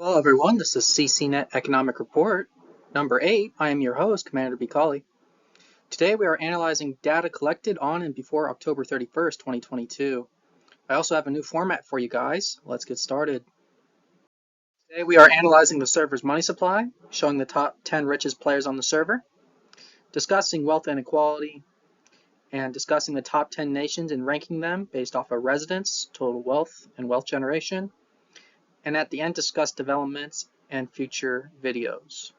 Hello everyone, this is CCNet Economic Report number 8. I am your host, Commander Bicali. Today we are analyzing data collected on and before October 31st, 2022. I also have a new format for you guys. Let's get started. Today we are analyzing the server's money supply, showing the top 10 richest players on the server, discussing wealth inequality, and discussing the top 10 nations and ranking them based off of residence, total wealth, and wealth generation, and at the end discuss developments and future videos.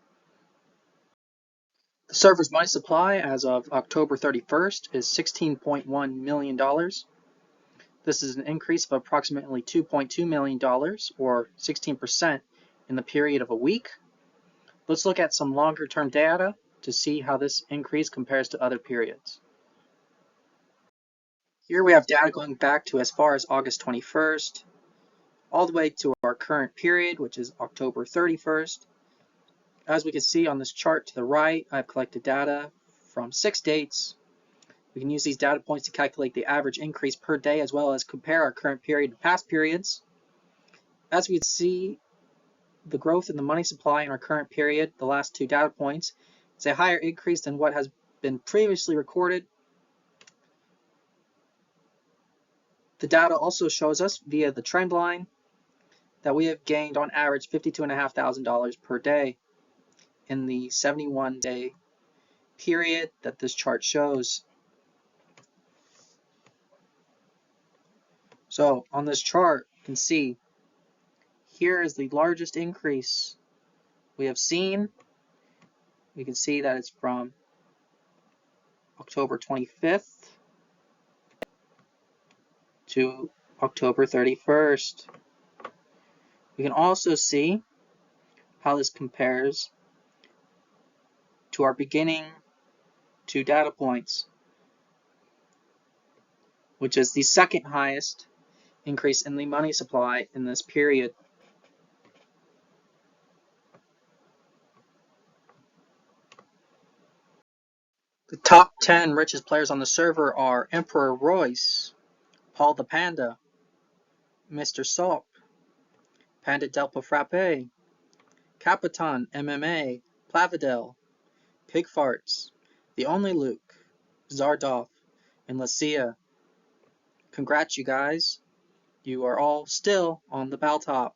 The server's money supply as of October 31st is $16.1 million. This is an increase of approximately $2.2 million, or 16% in the period of a week. Let's look at some longer term data to see how this increase compares to other periods. Here we have data going back to as far as August 21st, all the way to our current period, which is October 31st. As we can see on this chart to the right, I've collected data from 6 dates. We can use these data points to calculate the average increase per day as well as compare our current period to past periods. As we can see, the growth in the money supply in our current period, the last 2 data points, is a higher increase than what has been previously recorded. The data also shows us via the trend line that we have gained on average $52,500 per day in the 71-day period that this chart shows. So on this chart, you can see here is the largest increase we have seen. We can see that it's from October 25th to October 31st. We can also see how this compares to our beginning 2 data points, which is the second highest increase in the money supply in this period. The top 10 richest players on the server are Emperor Royce, Paul the Panda, Mr. Salk, Panda Delpa Frappe, Capitan MMA, Plavidel, Pig Farts, The Only Luke, Zardoff, and Lucia. Congrats, you guys. You are all still on the bell top.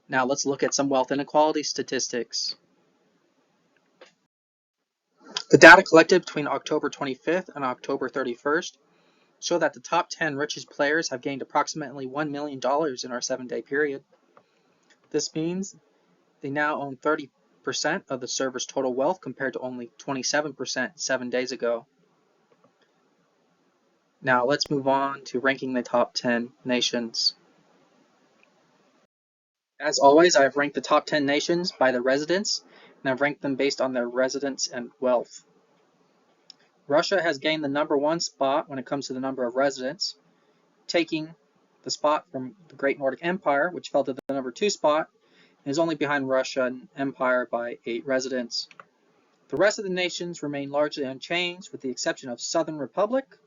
Now let's look at some wealth inequality statistics. The data collected between October 25th and October 31st show that the top 10 richest players have gained approximately $1 million in our 7-day period. This means they now own 30% of the server's total wealth compared to only 27% 7 days ago. Now let's move on to ranking the top 10 nations. As always, I've ranked the top 10 nations by their residents, and I've ranked them based on their residence and wealth. Russia has gained the number 1 spot when it comes to the number of residents, taking the spot from the Great Nordic Empire, which fell to the number 2 spot, and is only behind Russian Empire by 8 residents. The rest of the nations remain largely unchanged, with the exception of Southern Republic,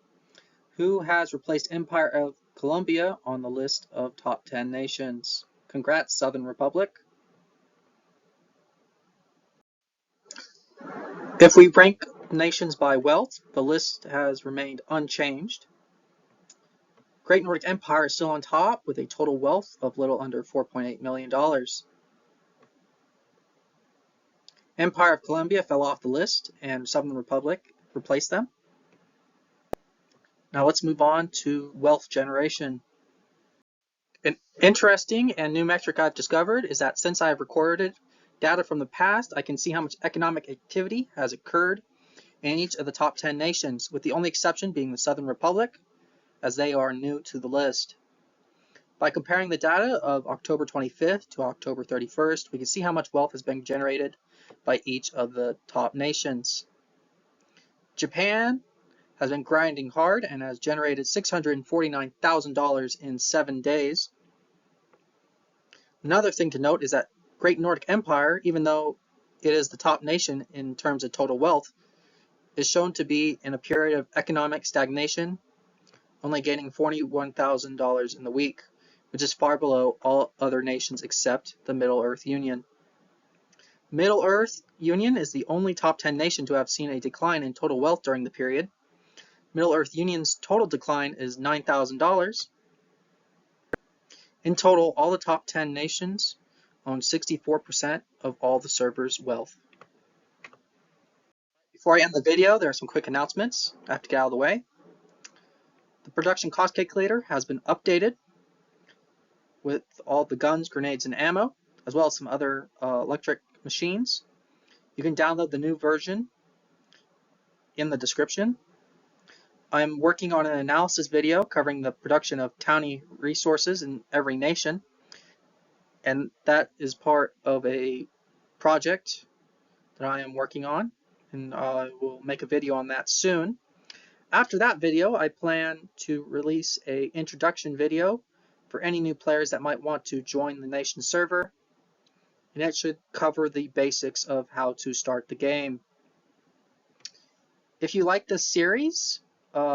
who has replaced Empire of Colombia on the list of top 10 nations. Congrats, Southern Republic. If we rank nations by wealth, the list has remained unchanged. Great Nordic Empire is still on top with a total wealth of little under $4.8 million. Empire of Colombia fell off the list and Southern Republic replaced them. Now let's move on to wealth generation. An interesting and new metric I've discovered is that since I've recorded data from the past, I can see how much economic activity has occurred in each of the top 10 nations, with the only exception being the Southern Republic, as they are new to the list. By comparing the data of October 25th to October 31st, we can see how much wealth has been generated by each of the top nations. Japan has been grinding hard and has generated $649,000 in 7 days. Another thing to note is that Great Nordic Empire, even though it is the top nation in terms of total wealth, is shown to be in a period of economic stagnation, only gaining $41,000 in the week, which is far below all other nations except the Middle-earth Union. Middle-earth Union is the only top 10 nation to have seen a decline in total wealth during the period. Middle-earth Union's total decline is $9,000. In total, all the top 10 nations own 64% of all the server's wealth. Before I end the video, there are some quick announcements I have to get out of the way. The production cost calculator has been updated with all the guns, grenades, and ammo, as well as some other electric machines. You can download the new version in the description. I'm working on an analysis video covering the production of townie resources in every nation, and that is part of a project that I am working on, and I will make a video on that soon. After that video, I plan to release an introduction video for any new players that might want to join the Nation server, and it should cover the basics of how to start the game. If you like this series,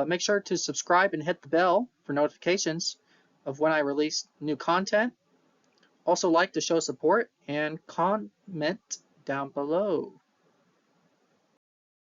make sure to subscribe and hit the bell for notifications of when I release new content. Also like to show support and comment down below.